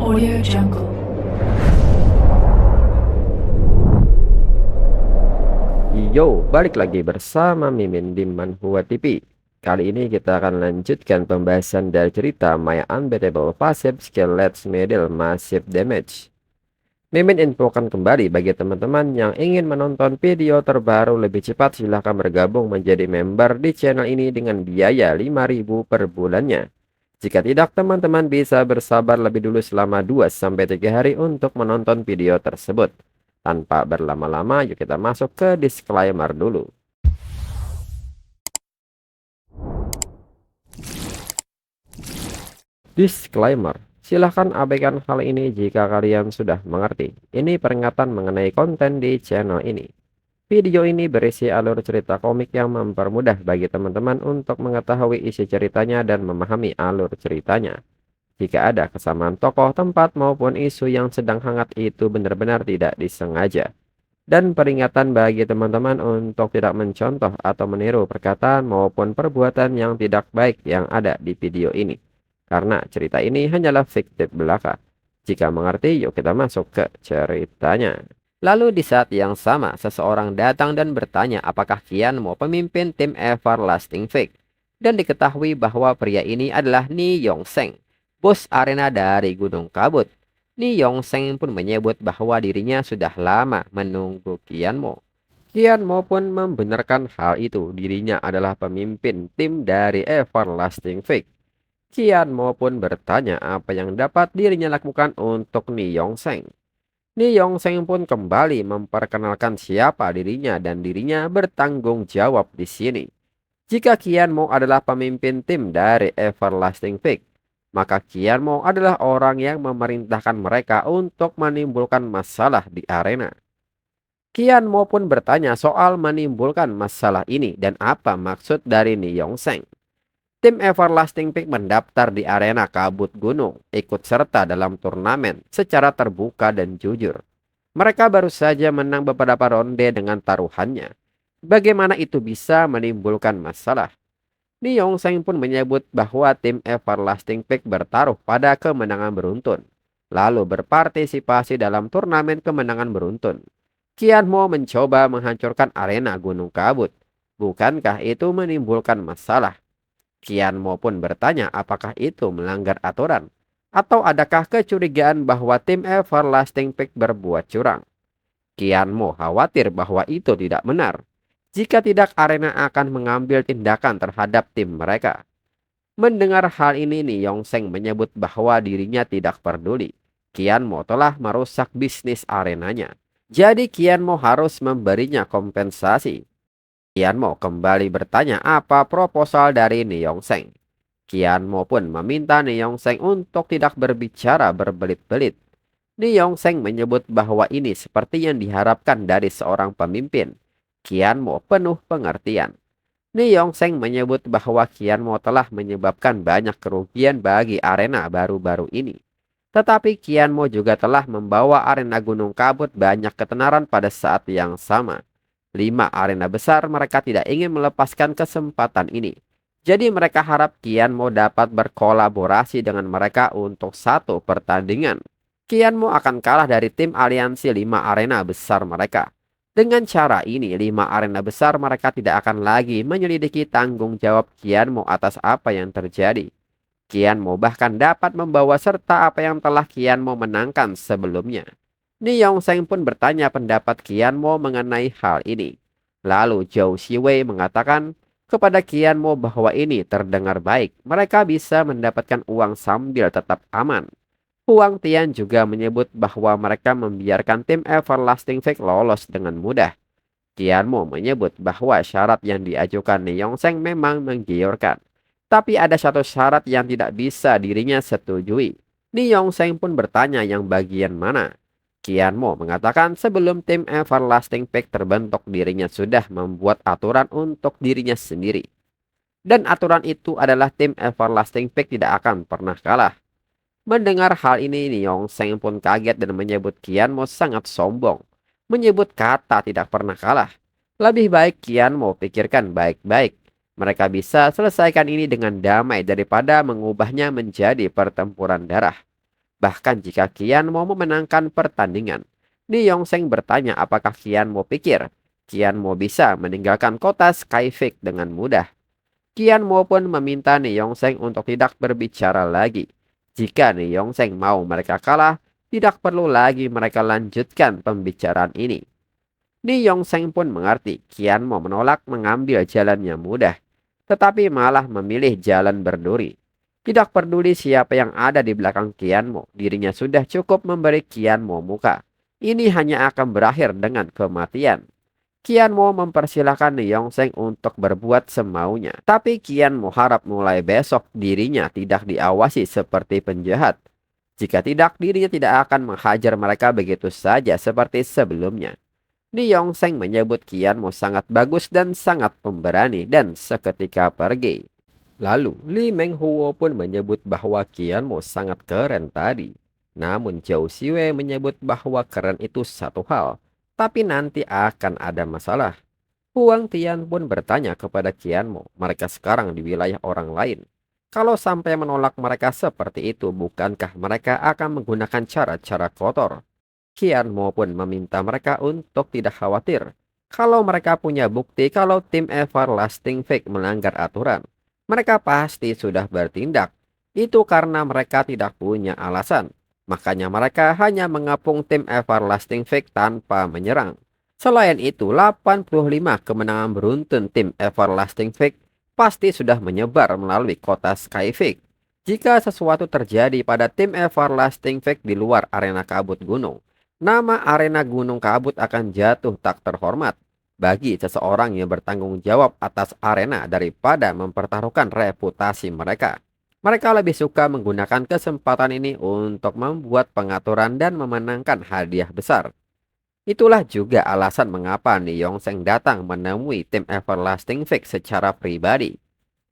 Audio Jungle. Yo, balik lagi bersama Mimin di Manhwa TV. Kali ini kita akan lanjutkan pembahasan dari cerita My Unbeatable Passive Skill Let's Middle Massive Damage. Mimin infokan kembali bagi teman-teman yang ingin menonton video terbaru lebih cepat, silahkan bergabung menjadi member di channel ini dengan biaya 5.000 per bulannya. Jika tidak, teman-teman bisa bersabar lebih dulu selama 2-3 hari untuk menonton video tersebut. Tanpa berlama-lama, yuk kita masuk ke disclaimer dulu. Disclaimer, silahkan abaikan hal ini jika kalian sudah mengerti. Ini peringatan mengenai konten di channel ini. Video ini berisi alur cerita komik yang mempermudah bagi teman-teman untuk mengetahui isi ceritanya dan memahami alur ceritanya. Jika ada kesamaan tokoh, tempat, maupun isu yang sedang hangat, itu benar-benar tidak disengaja. Dan peringatan bagi teman-teman untuk tidak mencontoh atau meniru perkataan maupun perbuatan yang tidak baik yang ada di video ini. Karena cerita ini hanyalah fiktif belaka. Jika mengerti, yuk kita masuk ke ceritanya. Lalu di saat yang sama, seseorang datang dan bertanya apakah Kian mau pemimpin tim Everlasting Fake. Dan diketahui bahwa pria ini adalah Ni Yongseng, bos arena dari Gunung Kabut. Ni Yongseng pun menyebut bahwa dirinya sudah lama menunggu Kian Mo. Kian Mo pun membenarkan hal itu, dirinya adalah pemimpin tim dari Everlasting Fake. Kian Mo pun bertanya apa yang dapat dirinya lakukan untuk Ni Yongseng. Ni Yongseng pun kembali memperkenalkan siapa dirinya dan dirinya bertanggung jawab di sini. Jika Kian Mo adalah pemimpin tim dari Everlasting Fake, maka Kian Mo adalah orang yang memerintahkan mereka untuk menimbulkan masalah di arena. Kian Mo pun bertanya soal menimbulkan masalah ini dan apa maksud dari Ni Yongseng. Tim Everlasting Peak mendaftar di arena Kabut Gunung, ikut serta dalam turnamen secara terbuka dan jujur. Mereka baru saja menang beberapa ronde dengan taruhannya. Bagaimana itu bisa menimbulkan masalah? Ni Yongseng pun menyebut bahwa tim Everlasting Peak bertaruh pada kemenangan beruntun, lalu berpartisipasi dalam turnamen kemenangan beruntun. Kian Mo mencoba menghancurkan arena Gunung Kabut. Bukankah itu menimbulkan masalah? Kian Mo pun bertanya apakah itu melanggar aturan, atau adakah kecurigaan bahwa tim Everlasting Peak berbuat curang. Kian Mo khawatir bahwa itu tidak benar. Jika tidak, arena akan mengambil tindakan terhadap tim mereka. Mendengar hal ini, Ni Yongseng menyebut bahwa dirinya tidak peduli. Kian Mo telah merusak bisnis arenanya. Jadi Kian Mo harus memberinya kompensasi. Kian Mo kembali bertanya apa proposal dari Ni Yongseng. Kian Mo pun meminta Ni Yongseng untuk tidak berbicara berbelit-belit. Ni Yongseng menyebut bahwa ini seperti yang diharapkan dari seorang pemimpin. Kian Mo penuh pengertian. Ni Yongseng menyebut bahwa Kian Mo telah menyebabkan banyak kerugian bagi arena baru-baru ini. Tetapi Kian Mo juga telah membawa arena Gunung Kabut banyak ketenaran pada saat yang sama. 5 arena besar mereka tidak ingin melepaskan kesempatan ini. Jadi mereka harap Kian Mo dapat berkolaborasi dengan mereka untuk satu pertandingan. Kian Mo akan kalah dari tim aliansi 5 arena besar mereka. Dengan cara ini, 5 arena besar mereka tidak akan lagi menyelidiki tanggung jawab Kian Mo atas apa yang terjadi. Kian Mo bahkan dapat membawa serta apa yang telah Kian Mo menangkan sebelumnya. Ni Yongseng pun bertanya pendapat Kian Mo mengenai hal ini. Lalu Zhou Xiwei mengatakan kepada Kian Mo bahwa ini terdengar baik. Mereka bisa mendapatkan uang sambil tetap aman. Huang Tian juga menyebut bahwa mereka membiarkan tim Everlasting Fake lolos dengan mudah. Kian Mo menyebut bahwa syarat yang diajukan Ni Yongseng memang menggiurkan. Tapi ada satu syarat yang tidak bisa dirinya setujui. Ni Yongseng pun bertanya yang bagian mana. Kian Mo mengatakan sebelum tim Everlasting Peak terbentuk dirinya sudah membuat aturan untuk dirinya sendiri. Dan aturan itu adalah tim Everlasting Peak tidak akan pernah kalah. Mendengar hal ini, Ni Yongseng pun kaget dan menyebut Kian Mo sangat sombong. Menyebut kata tidak pernah kalah. Lebih baik Kian Mo pikirkan baik-baik. Mereka bisa selesaikan ini dengan damai daripada mengubahnya menjadi pertempuran darah. bahkan jika Qian Mo memenangkan pertandingan. Ni Yongseng bertanya apakah Qian Mo pikir Qian Mo bisa meninggalkan kota Skyfake dengan mudah. Qian Mo pun meminta Ni Yongseng untuk tidak berbicara lagi. Jika Ni Yongseng mau mereka kalah, tidak perlu lagi mereka lanjutkan pembicaraan ini. Ni Yongseng pun mengerti Qian Mo menolak mengambil jalan yang mudah, tetapi malah memilih jalan berduri. Tidak peduli siapa yang ada di belakang Qian Mo, dirinya sudah cukup memberi Qian Mo muka. Ini hanya akan berakhir dengan kematian. Qian Mo mempersilahkan Ni Yongseng untuk berbuat semaunya. Tapi Qian Mo harap mulai besok dirinya tidak diawasi seperti penjahat. Jika tidak, dirinya tidak akan menghajar mereka begitu saja seperti sebelumnya. Ni Yongseng menyebut Qian Mo sangat bagus dan sangat pemberani dan seketika pergi. Lalu, Li Menghuo pun menyebut bahwa Qian Mo sangat keren tadi. Namun Zhou Siwei menyebut bahwa keren itu satu hal, tapi nanti akan ada masalah. Huang Tian pun bertanya kepada Qian Mo, mereka sekarang di wilayah orang lain. Kalau sampai menolak mereka seperti itu, bukankah mereka akan menggunakan cara-cara kotor? Qian Mo pun meminta mereka untuk tidak khawatir. Kalau mereka punya bukti kalau tim Everlasting Fake melanggar aturan, mereka pasti sudah bertindak. Itu karena mereka tidak punya alasan. Makanya mereka hanya mengepung tim Everlasting Fake tanpa menyerang. Selain itu, 85 kemenangan beruntun tim Everlasting Fake pasti sudah menyebar melalui kota Skyfake. Jika sesuatu terjadi pada tim Everlasting Fake di luar arena kabut gunung, nama arena Gunung Kabut akan jatuh tak terhormat bagi seseorang yang bertanggung jawab atas arena daripada mempertaruhkan reputasi mereka. Mereka lebih suka menggunakan kesempatan ini untuk membuat pengaturan dan memenangkan hadiah besar. Itulah juga alasan mengapa Ni Yongseng datang menemui tim Everlasting Fake secara pribadi.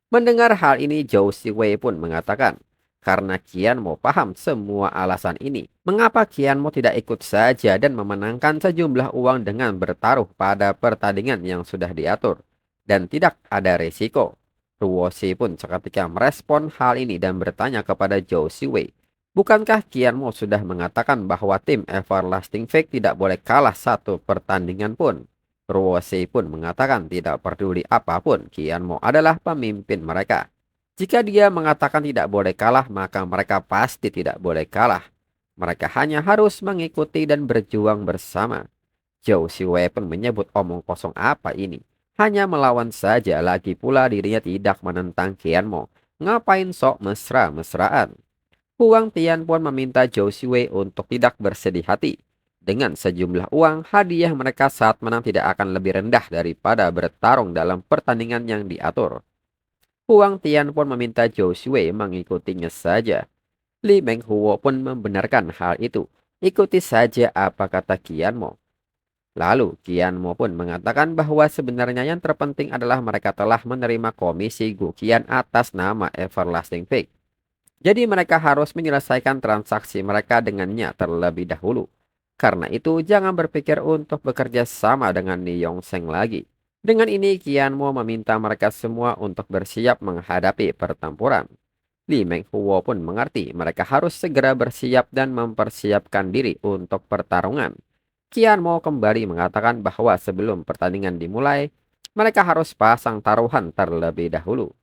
Mendengar hal ini, Zhou Siwei pun mengatakan, karena Qian Mo paham semua alasan ini, mengapa Qian Mo tidak ikut saja dan memenangkan sejumlah uang dengan bertaruh pada pertandingan yang sudah diatur, dan tidak ada resiko. Ruoshi pun seketika merespon hal ini dan bertanya kepada Zhou Siwei, bukankah Qian Mo sudah mengatakan bahwa tim Everlasting Fake tidak boleh kalah satu pertandingan pun? Ruoshi pun mengatakan tidak peduli apapun, Qian Mo adalah pemimpin mereka. Jika dia mengatakan tidak boleh kalah, maka mereka pasti tidak boleh kalah. Mereka hanya harus mengikuti dan berjuang bersama. Zhou Siwei pun menyebut omong kosong apa ini. Hanya melawan saja, lagi pula dirinya tidak menentang Qian Mo. Ngapain sok mesra-mesraan? Huang Tian pun meminta Zhou Siwei untuk tidak bersedih hati. Dengan sejumlah uang, hadiah mereka saat menang tidak akan lebih rendah daripada bertarung dalam pertandingan yang diatur. Huang Tian pun meminta Zhou Siwei mengikutinya saja. Li Menghuo pun membenarkan hal itu. Ikuti saja apa kata Qian Mo. Lalu Qian Mo pun mengatakan bahwa sebenarnya yang terpenting adalah mereka telah menerima komisi Guqian atas nama Everlasting Fake. Jadi mereka harus menyelesaikan transaksi mereka dengannya terlebih dahulu. Karena itu jangan berpikir untuk bekerja sama dengan Ni Yongseng lagi. Dengan ini Qian Mo meminta mereka semua untuk bersiap menghadapi pertempuran. Li Menghuo pun mengerti mereka harus segera bersiap dan mempersiapkan diri untuk pertarungan. Qian Mo kembali mengatakan bahwa sebelum pertandingan dimulai, mereka harus pasang taruhan terlebih dahulu.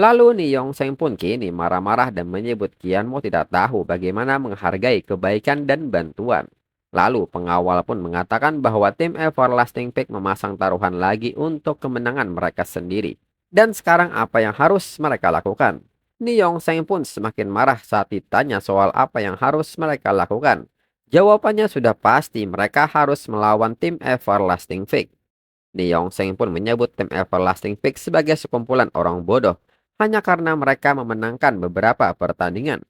Lalu Ni Yongseng pun kini marah-marah dan menyebut Qian Mo tidak tahu bagaimana menghargai kebaikan dan bantuan. Lalu pengawal pun mengatakan bahwa tim Everlasting Fake memasang taruhan lagi untuk kemenangan mereka sendiri. Dan sekarang apa yang harus mereka lakukan? Ni Yongseng pun semakin marah saat ditanya soal apa yang harus mereka lakukan. Jawabannya sudah pasti, mereka harus melawan tim Everlasting Fake. Ni Yongseng pun menyebut tim Everlasting Fake sebagai sekumpulan orang bodoh hanya karena mereka memenangkan beberapa pertandingan.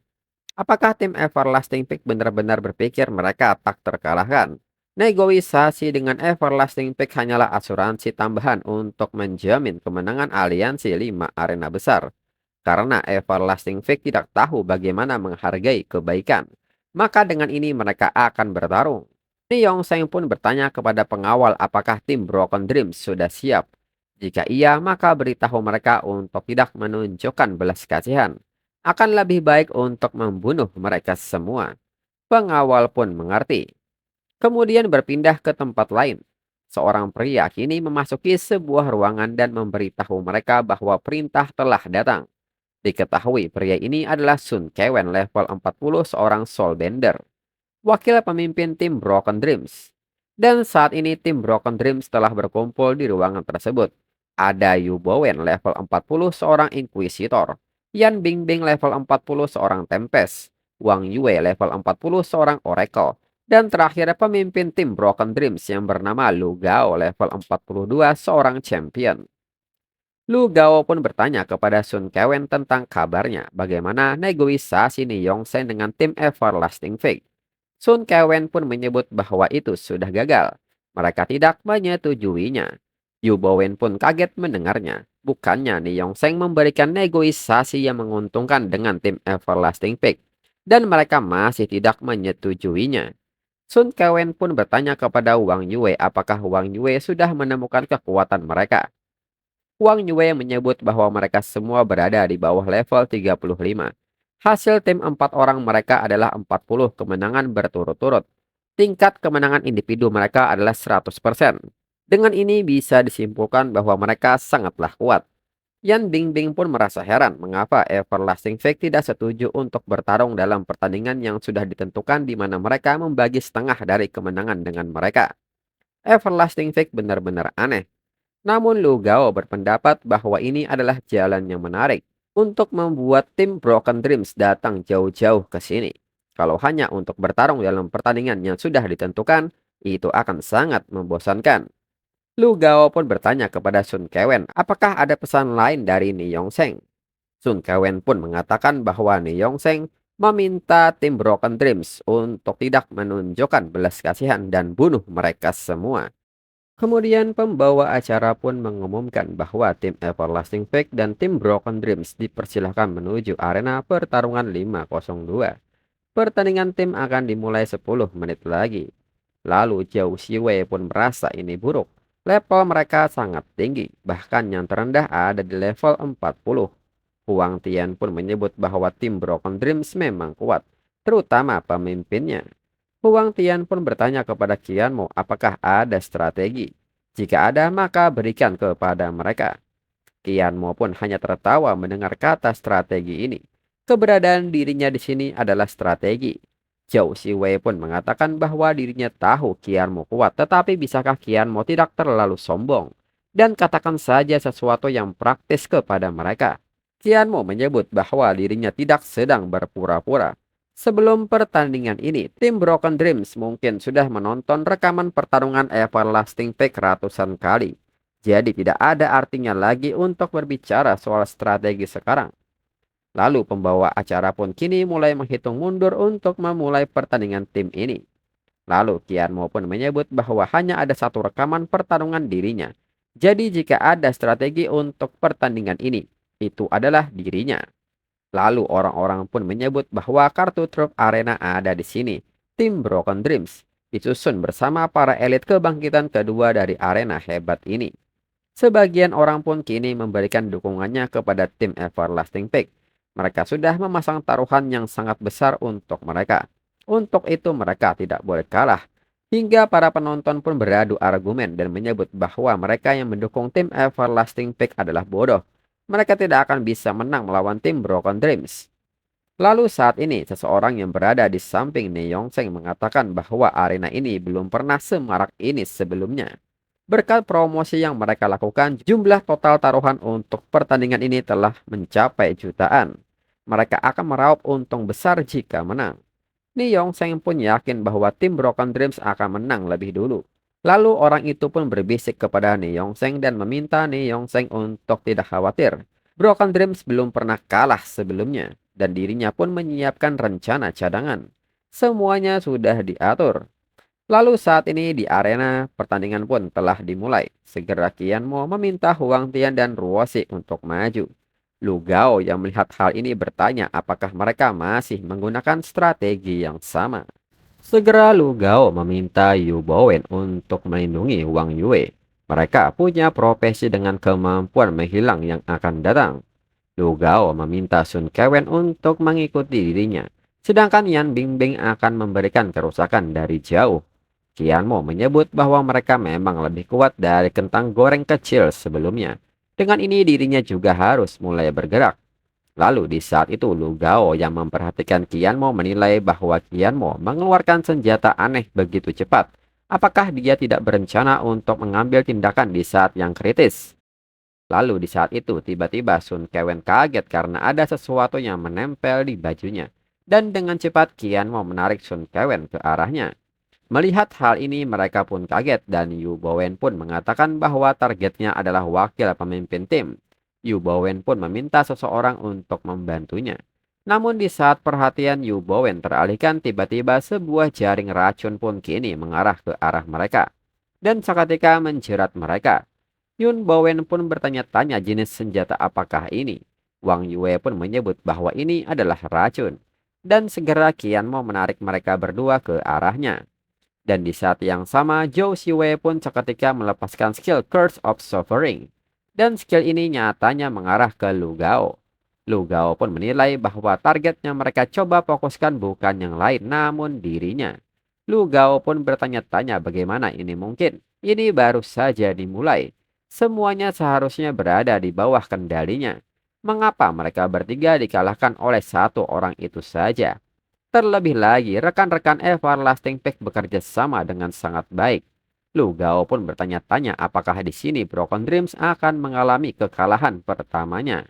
Apakah tim Everlasting Fake benar-benar berpikir mereka tak terkalahkan? Negosiasi dengan Everlasting Fake hanyalah asuransi tambahan untuk menjamin kemenangan aliansi 5 arena besar. Karena Everlasting Fake tidak tahu bagaimana menghargai kebaikan, maka dengan ini mereka akan bertarung. Ni Yongseng pun bertanya kepada pengawal apakah tim Broken Dreams sudah siap. Jika iya, maka beritahu mereka untuk tidak menunjukkan belas kasihan. akan lebih baik untuk membunuh mereka semua. Pengawal pun mengerti. Kemudian berpindah ke tempat lain. Seorang pria kini memasuki sebuah ruangan dan memberitahu mereka bahwa perintah telah datang. Diketahui pria ini adalah Sun Kewen level 40, seorang soulbender, wakil pemimpin tim Broken Dreams. Dan saat ini tim Broken Dreams telah berkumpul di ruangan tersebut. Ada Yu Bowen level 40, seorang inquisitor, Yan Bingbing level 40, seorang Tempest, Wang Yue level 40, seorang oracle, dan terakhir pemimpin tim Broken Dreams yang bernama Lu Gao level 42, seorang champion. Lu Gao pun bertanya kepada Sun Kewen tentang kabarnya, bagaimana negosiasi Ni Yongsen dengan tim Everlasting Fate. Sun Kewen pun menyebut bahwa itu sudah gagal. Mereka tidak menyetujuinya. Yu Bowen pun kaget mendengarnya. Bukannya Ni Yongsen memberikan negosiasi yang menguntungkan dengan tim Everlasting Fate, dan mereka masih tidak menyetujuinya. Sun Kewen pun bertanya kepada Wang Yue apakah Wang Yue sudah menemukan kekuatan mereka. Wang Yue menyebut bahwa mereka semua berada di bawah level 35. Hasil tim 4 orang mereka adalah 40 kemenangan berturut-turut. Tingkat kemenangan individu mereka adalah 100%. Dengan ini bisa disimpulkan bahwa mereka sangatlah kuat. Yan Bingbing pun merasa heran mengapa Everlasting Fate tidak setuju untuk bertarung dalam pertandingan yang sudah ditentukan di mana mereka membagi setengah dari kemenangan dengan mereka. Everlasting Fate benar-benar aneh. Namun Lu Gao berpendapat bahwa ini adalah jalan yang menarik untuk membuat tim Broken Dreams datang jauh-jauh ke sini. Kalau hanya untuk bertarung dalam pertandingan yang sudah ditentukan, itu akan sangat membosankan. Lu Gao pun bertanya kepada Sun Kewen apakah ada pesan lain dari Ni Yongsen. Sun Kewen pun mengatakan bahwa Ni Yongsen meminta tim Broken Dreams untuk tidak menunjukkan belas kasihan dan bunuh mereka semua. Kemudian pembawa acara pun mengumumkan bahwa tim Everlasting Fate dan tim Broken Dreams dipersilahkan menuju arena pertarungan 502. Pertandingan tim akan dimulai 10 menit lagi. Lalu Zhao Xiwei pun merasa ini buruk. Level mereka sangat tinggi, bahkan yang terendah ada di level 40. Huang Tian pun menyebut bahwa tim Broken Dreams memang kuat, terutama pemimpinnya. Huang Tian pun bertanya kepada Qian Mo apakah ada strategi. Jika ada, maka berikan kepada mereka. Qian Mo pun hanya tertawa mendengar kata strategi ini. Keberadaan dirinya di sini adalah strategi. Zhao Xiwei pun mengatakan bahwa dirinya tahu Qian Mo kuat, tetapi bisakah Qian Mo tidak terlalu sombong dan katakan saja sesuatu yang praktis kepada mereka. Qian Mo menyebut bahwa dirinya tidak sedang berpura-pura. Sebelum pertandingan ini, tim Broken Dreams mungkin sudah menonton rekaman pertarungan Everlasting Fate ratusan kali. Jadi tidak ada artinya lagi untuk berbicara soal strategi sekarang. Lalu pembawa acara pun kini mulai menghitung mundur untuk memulai pertandingan tim ini. Lalu Qian Mo pun menyebut bahwa hanya ada satu rekaman pertarungan dirinya. Jadi jika ada strategi untuk pertandingan ini, itu adalah dirinya. Lalu orang-orang pun menyebut bahwa kartu truf arena ada di sini. Tim Broken Dreams disusun bersama para elit kebangkitan kedua dari arena hebat ini. Sebagian orang pun kini memberikan dukungannya kepada tim Everlasting Fate. Mereka sudah memasang taruhan yang sangat besar untuk mereka. Untuk itu mereka tidak boleh kalah. Hingga para penonton pun beradu argumen dan menyebut bahwa mereka yang mendukung tim Everlasting Fate adalah bodoh. Mereka tidak akan bisa menang melawan tim Broken Dreams. Lalu saat ini seseorang yang berada di samping Ni Yongsen mengatakan bahwa arena ini belum pernah semarak ini sebelumnya. Berkat promosi yang mereka lakukan, jumlah total taruhan untuk pertandingan ini telah mencapai jutaan. Mereka akan meraup untung besar jika menang. Ni Yongsen pun yakin bahwa tim Broken Dreams akan menang lebih dulu. Lalu orang itu pun berbisik kepada Ni Yongsen dan meminta Ni Yongsen untuk tidak khawatir. Broken Dreams belum pernah kalah sebelumnya dan dirinya pun menyiapkan rencana cadangan. Semuanya sudah diatur. Lalu saat ini di arena pertandingan pun telah dimulai. Segera Qian Mo meminta Huang Tian dan Ruosi untuk maju. Lu Gao yang melihat hal ini bertanya apakah mereka masih menggunakan strategi yang sama. Segera Lu Gao meminta Yu Bowen untuk melindungi Wang Yue. Mereka punya profesi dengan kemampuan menghilang yang akan datang. Lu Gao meminta Sun Kewen untuk mengikuti dirinya, sedangkan Yan Bingbing akan memberikan kerusakan dari jauh. Qian Mo menyebut bahwa mereka memang lebih kuat dari kentang goreng kecil sebelumnya. Dengan ini dirinya juga harus mulai bergerak. Lalu di saat itu Lu Gao yang memperhatikan Qian Mo menilai bahwa Qian Mo mengeluarkan senjata aneh begitu cepat. Apakah dia tidak berencana untuk mengambil tindakan di saat yang kritis? Lalu di saat itu tiba-tiba Sun Kewen kaget karena ada sesuatu yang menempel di bajunya. Dan dengan cepat Qian Mo menarik Sun Kewen ke arahnya. Melihat hal ini mereka pun kaget dan Yu Bowen pun mengatakan bahwa targetnya adalah wakil pemimpin tim. Yu Bowen pun meminta seseorang untuk membantunya. Namun di saat perhatian Yu Bowen teralihkan tiba-tiba sebuah jaring racun pun kini mengarah ke arah mereka. Dan seketika menjerat mereka. Yun Bowen pun bertanya-tanya jenis senjata apakah ini. Wang Yue pun menyebut bahwa ini adalah racun. Dan segera Qian Mo menarik mereka berdua ke arahnya. Dan di saat yang sama, Zhou Xiwei pun seketika melepaskan skill Curse of Suffering. Dan skill ini nyatanya mengarah ke Lu Gao. Lu Gao pun menilai bahwa targetnya mereka coba fokuskan bukan yang lain, namun dirinya. Lu Gao pun bertanya-tanya bagaimana ini mungkin. Ini baru saja dimulai. Semuanya seharusnya berada di bawah kendalinya. Mengapa mereka bertiga dikalahkan oleh satu orang itu saja? Terlebih lagi, rekan-rekan Everlasting Pack bekerja sama dengan sangat baik. Lu Gao pun bertanya-tanya apakah di sini Broken Dreams akan mengalami kekalahan pertamanya.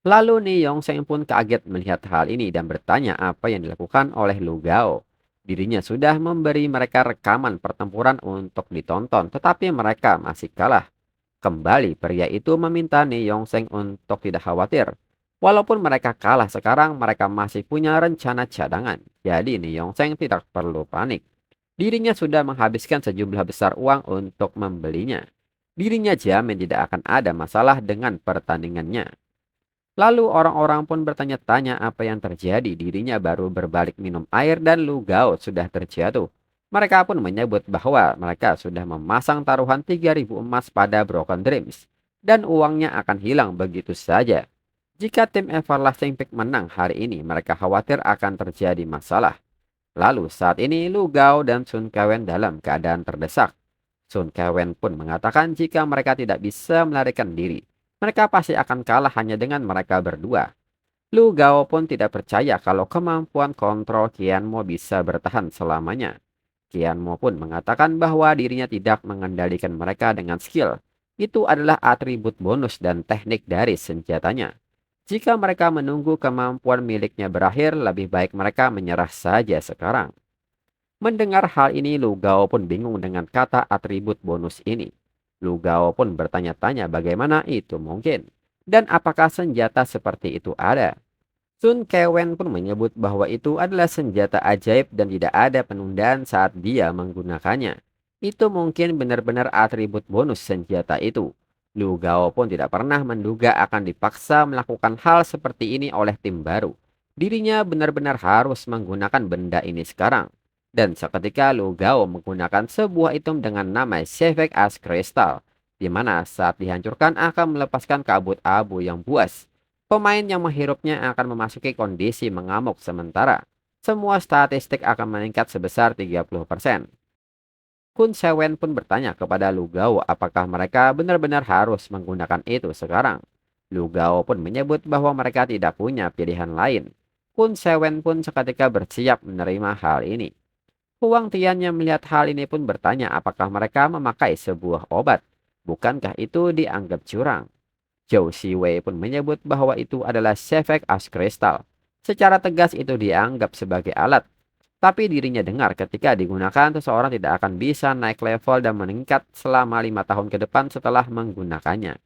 Lalu Ni Yongseng pun kaget melihat hal ini dan bertanya apa yang dilakukan oleh Lu Gao. Dirinya sudah memberi mereka rekaman pertempuran untuk ditonton, tetapi mereka masih kalah. Kembali pria itu meminta Ni Yongseng untuk tidak khawatir. Walaupun mereka kalah sekarang, mereka masih punya rencana cadangan. Jadi Ni Yongseng tidak perlu panik. Dirinya sudah menghabiskan sejumlah besar uang untuk membelinya. Dirinya jamin tidak akan ada masalah dengan pertandingannya. Lalu orang-orang pun bertanya-tanya apa yang terjadi. Dirinya baru berbalik minum air dan Lu Gao sudah terjatuh. Mereka pun menyebut bahwa mereka sudah memasang taruhan 3.000 emas pada Broken Dreams. Dan uangnya akan hilang begitu saja. Jika tim Everlasting Pack menang hari ini, mereka khawatir akan terjadi masalah. Lalu saat ini Lu Gao dan Sun Kewen dalam keadaan terdesak. Sun Kewen pun mengatakan jika mereka tidak bisa melarikan diri, mereka pasti akan kalah hanya dengan mereka berdua. Lu Gao pun tidak percaya kalau kemampuan kontrol Qian Mo bisa bertahan selamanya. Qian Mo pun mengatakan bahwa dirinya tidak mengendalikan mereka dengan skill. Itu adalah atribut bonus dan teknik dari senjatanya. Jika mereka menunggu kemampuan miliknya berakhir, lebih baik mereka menyerah saja sekarang. Mendengar hal ini, Lu Gao pun bingung dengan kata atribut bonus ini. Lu Gao pun bertanya-tanya bagaimana itu mungkin. Dan apakah senjata seperti itu ada? Sun Kewen pun menyebut bahwa itu adalah senjata ajaib dan tidak ada penundaan saat dia menggunakannya. Itu mungkin benar-benar atribut bonus senjata itu. Lu Gao pun tidak pernah menduga akan dipaksa melakukan hal seperti ini oleh tim baru. Dirinya benar-benar harus menggunakan benda ini sekarang. Dan seketika Lu Gao menggunakan sebuah item dengan nama Shevek As Crystal, di mana saat dihancurkan akan melepaskan kabut abu yang buas. Pemain yang menghirupnya akan memasuki kondisi mengamuk sementara. Semua statistik akan meningkat sebesar 30%. Kun Sewen pun bertanya kepada Lu Gao apakah mereka benar-benar harus menggunakan itu sekarang. Lu Gao pun menyebut bahwa mereka tidak punya pilihan lain. Kun Sewen pun seketika bersiap menerima hal ini. Huang Tian yang melihat hal ini pun bertanya apakah mereka memakai sebuah obat. Bukankah itu dianggap curang? Zhou Xiwei pun menyebut bahwa itu adalah Shevek As Crystal. Secara tegas itu dianggap sebagai alat. Tapi dirinya dengar ketika digunakan seseorang tidak akan bisa naik level dan meningkat selama 5 tahun ke depan setelah menggunakannya.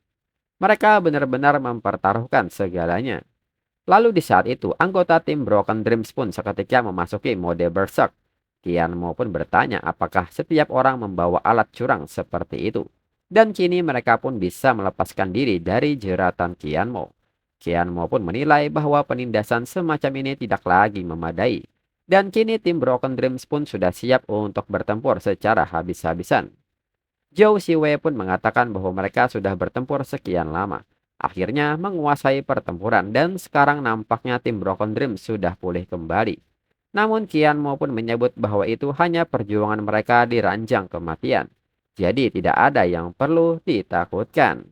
Mereka benar-benar mempertaruhkan segalanya. Lalu di saat itu anggota tim Broken Dreams pun seketika memasuki mode Berserk. Qian Mo pun bertanya apakah setiap orang membawa alat curang seperti itu. Dan kini mereka pun bisa melepaskan diri dari jeratan Qian Mo. Qian Mo pun menilai bahwa penindasan semacam ini tidak lagi memadai. Dan kini tim Broken Dreams pun sudah siap untuk bertempur secara habis-habisan. Zhou Xiwei pun mengatakan bahwa mereka sudah bertempur sekian lama. akhirnya menguasai pertempuran dan sekarang nampaknya tim Broken Dream sudah pulih kembali. Namun Qian Mo pun menyebut bahwa itu hanya perjuangan mereka di ranjang kematian. Jadi tidak ada yang perlu ditakutkan.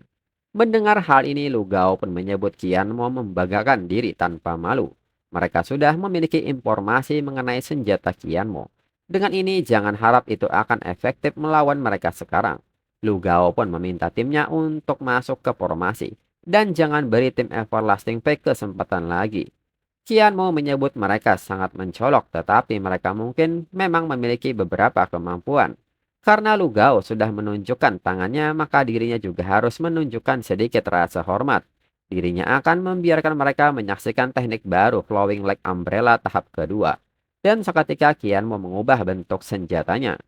Mendengar hal ini, Lu Gao pun menyebut Qian Mo membanggakan diri tanpa malu. Mereka sudah memiliki informasi mengenai senjata Qian Mo. Dengan ini jangan harap itu akan efektif melawan mereka sekarang. Lu Gao pun meminta timnya untuk masuk ke formasi. Dan jangan beri tim Everlasting Pack kesempatan lagi. Qian Mo menyebut mereka sangat mencolok, tetapi mereka mungkin memang memiliki beberapa kemampuan. Karena Lu Gao sudah menunjukkan tangannya, maka dirinya juga harus menunjukkan sedikit rasa hormat. Dirinya akan membiarkan mereka menyaksikan teknik baru Flowing Like Umbrella tahap kedua. Dan seketika Qian Mo mengubah bentuk senjatanya.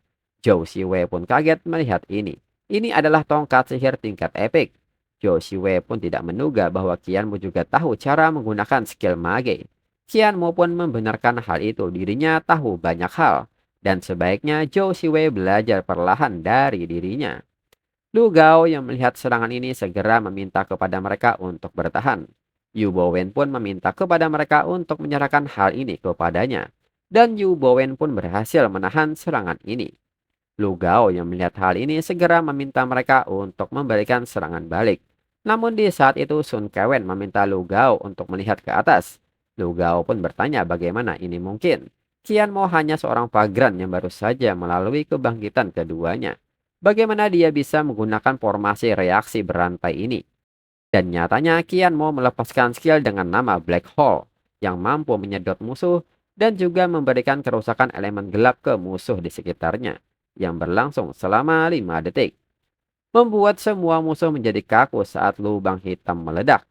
Zhou Xiwei pun kaget melihat ini. Ini adalah tongkat sihir tingkat epik. Zhou Xiwei pun tidak menduga bahwa Qian Mo juga tahu cara menggunakan skill mage. Qian Mo pun membenarkan hal itu, dirinya tahu banyak hal. Dan sebaiknya Zhou Xiwei belajar perlahan dari dirinya. Lu Gao yang melihat serangan ini segera meminta kepada mereka untuk bertahan. Yu Bowen pun meminta kepada mereka untuk menyerahkan hal ini kepadanya. Dan Yu Bowen pun berhasil menahan serangan ini. Lu Gao yang melihat hal ini segera meminta mereka untuk memberikan serangan balik. Namun di saat itu Sun Kewen meminta Lu Gao untuk melihat ke atas. Lu Gao pun bertanya bagaimana ini mungkin. Qian Mo hanya seorang pagran yang baru saja melalui kebangkitan keduanya. Bagaimana dia bisa menggunakan formasi reaksi berantai ini? Dan nyatanya Qian Mo melepaskan skill dengan nama Black Hole yang mampu menyedot musuh dan juga memberikan kerusakan elemen gelap ke musuh di sekitarnya yang berlangsung selama 5 detik. Membuat semua musuh menjadi kaku saat lubang hitam meledak.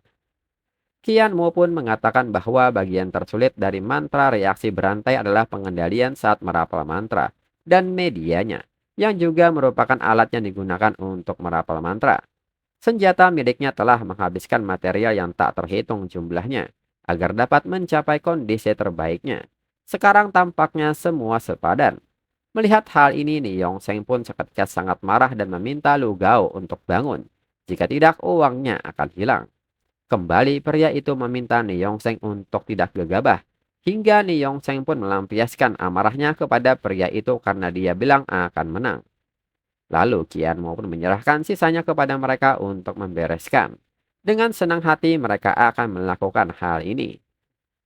Qian Mo pun mengatakan bahwa bagian tersulit dari mantra reaksi berantai adalah pengendalian saat merapal mantra dan medianya, yang juga merupakan alat yang digunakan untuk merapal mantra. Senjata miliknya telah menghabiskan material yang tak terhitung jumlahnya agar dapat mencapai kondisi terbaiknya. Sekarang tampaknya semua sepadan. Melihat hal ini, Ni Yongsheng pun seketika sangat marah dan meminta Lu Gao untuk bangun. Jika tidak, uangnya akan hilang. Kembali pria itu meminta Ni Yongsheng untuk tidak gegabah. Hingga Ni Yongsheng pun melampiaskan amarahnya kepada pria itu karena dia bilang akan menang. Lalu Qian Mo pun menyerahkan sisanya kepada mereka untuk membereskan. Dengan senang hati mereka akan melakukan hal ini.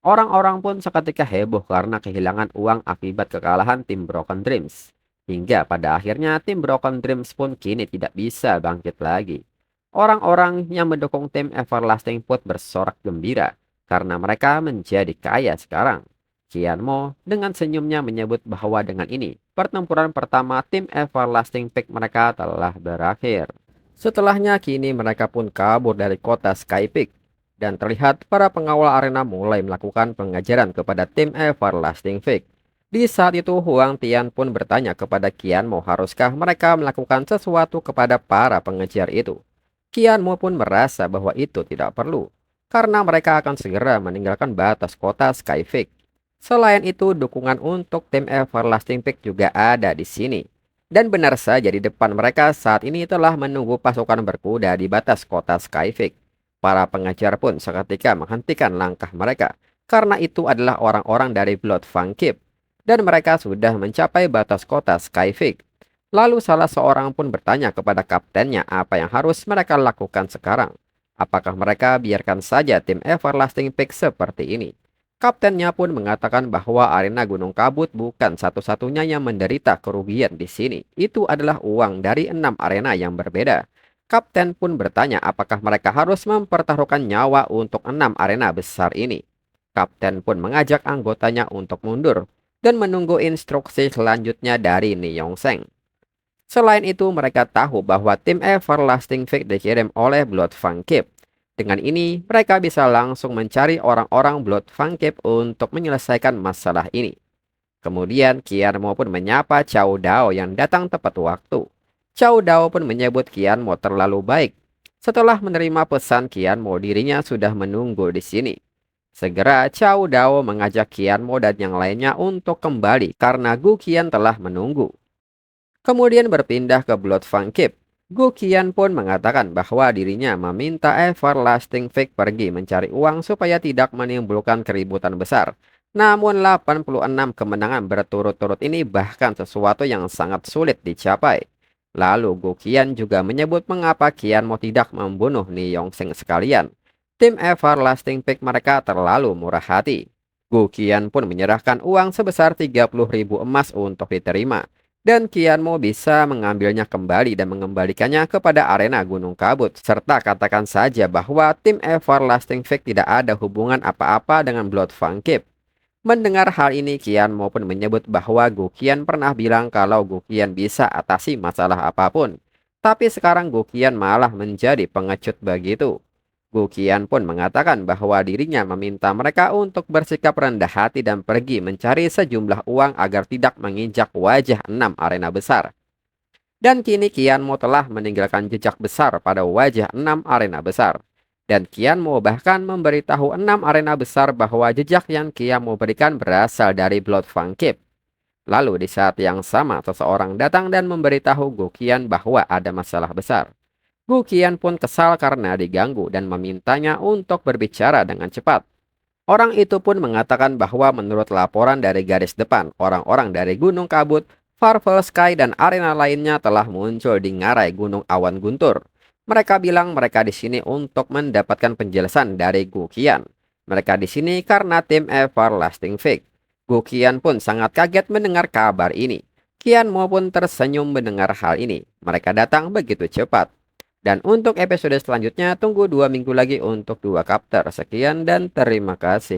Orang-orang pun seketika heboh karena kehilangan uang akibat kekalahan tim Broken Dreams. Hingga pada akhirnya tim Broken Dreams pun kini tidak bisa bangkit lagi. Orang-orang yang mendukung tim Everlasting Foot bersorak gembira karena mereka menjadi kaya sekarang. Qian Mo dengan senyumnya menyebut bahwa dengan ini pertempuran pertama tim Everlasting Peak mereka telah berakhir. Setelahnya kini mereka pun kabur dari kota Sky Peak dan terlihat para pengawal arena mulai melakukan pengajaran kepada tim Everlasting Peak. Di saat itu Huang Tian pun bertanya kepada Qian Mo haruskah mereka melakukan sesuatu kepada para pengejar itu. Qian Mo pun merasa bahwa itu tidak perlu, karena mereka akan segera meninggalkan batas kota Sky Peak. Selain itu, dukungan untuk tim Everlasting Peak juga ada di sini. Dan benar saja di depan mereka saat ini telah menunggu pasukan berkuda di batas kota Sky Peak. Para pengejar pun seketika menghentikan langkah mereka, karena itu adalah orang-orang dari Blood Fang Keep. Dan mereka sudah mencapai batas kota Sky Peak. Lalu salah seorang pun bertanya kepada kaptennya apa yang harus mereka lakukan sekarang. Apakah mereka biarkan saja tim Everlasting Peak seperti ini? Kaptennya pun mengatakan bahwa arena Gunung Kabut bukan satu-satunya yang menderita kerugian di sini. Itu adalah uang dari 6 arena yang berbeda. Kapten pun bertanya apakah mereka harus mempertaruhkan nyawa untuk 6 arena besar ini. Kapten pun mengajak anggotanya untuk mundur dan menunggu instruksi selanjutnya dari Ni Yongsheng. Selain itu, mereka tahu bahwa tim Everlasting Peak dikirim oleh Blood Fang Keep. Dengan ini, mereka bisa langsung mencari orang-orang Blood Fang Keep untuk menyelesaikan masalah ini. Kemudian, Qian Mo pun menyapa Cao Dao yang datang tepat waktu. Cao Dao pun menyebut Qian Mo terlalu baik. Setelah menerima pesan Qian Mo, dirinya sudah menunggu di sini. Segera, Cao Dao mengajak Qian Mo dan yang lainnya untuk kembali karena Gu Qian telah menunggu. Kemudian berpindah ke Blood Fang Keep. Gu Qian pun mengatakan bahwa dirinya meminta Everlasting Fake pergi mencari uang supaya tidak menimbulkan keributan besar. Namun 86 kemenangan berturut-turut ini bahkan sesuatu yang sangat sulit dicapai. Lalu Gu Qian juga menyebut mengapa Qian mau tidak membunuh Ni Yongsheng sekalian. Tim Everlasting Fake mereka terlalu murah hati. Gu Qian pun menyerahkan uang sebesar 30.000 emas untuk diterima. Dan Qianmo bisa mengambilnya kembali dan mengembalikannya kepada arena Gunung Kabut. Serta katakan saja bahwa tim Everlasting Fake tidak ada hubungan apa-apa dengan Blood Fang Keep. Mendengar hal ini, Qianmo pun menyebut bahwa Gu Qian pernah bilang kalau Gu Qian bisa atasi masalah apapun. Tapi sekarang Gu Qian malah menjadi pengecut begitu. Gu Qian pun mengatakan bahwa dirinya meminta mereka untuk bersikap rendah hati dan pergi mencari sejumlah uang agar tidak menginjak wajah 6 arena besar. Dan kini Qianmo telah meninggalkan jejak besar pada wajah 6 arena besar. Dan Qianmo bahkan memberitahu 6 arena besar bahwa jejak yang Qianmo berikan berasal dari Blood Fang Keep. Lalu di saat yang sama seseorang datang dan memberitahu Gu Qian bahwa ada masalah besar. Gu Qian pun kesal karena diganggu dan memintanya untuk berbicara dengan cepat. Orang itu pun mengatakan bahwa menurut laporan dari garis depan, orang-orang dari Gunung Kabut, Farvel Sky, dan arena lainnya telah muncul di ngarai Gunung Awan Guntur. Mereka bilang mereka di sini untuk mendapatkan penjelasan dari Gu Qian. Mereka di sini karena tim Everlasting Fake. Gu Qian pun sangat kaget mendengar kabar ini. Qian maupun tersenyum mendengar hal ini. Mereka datang begitu cepat. Dan untuk episode selanjutnya tunggu 2 minggu lagi untuk 2 chapter. Sekian dan terima kasih.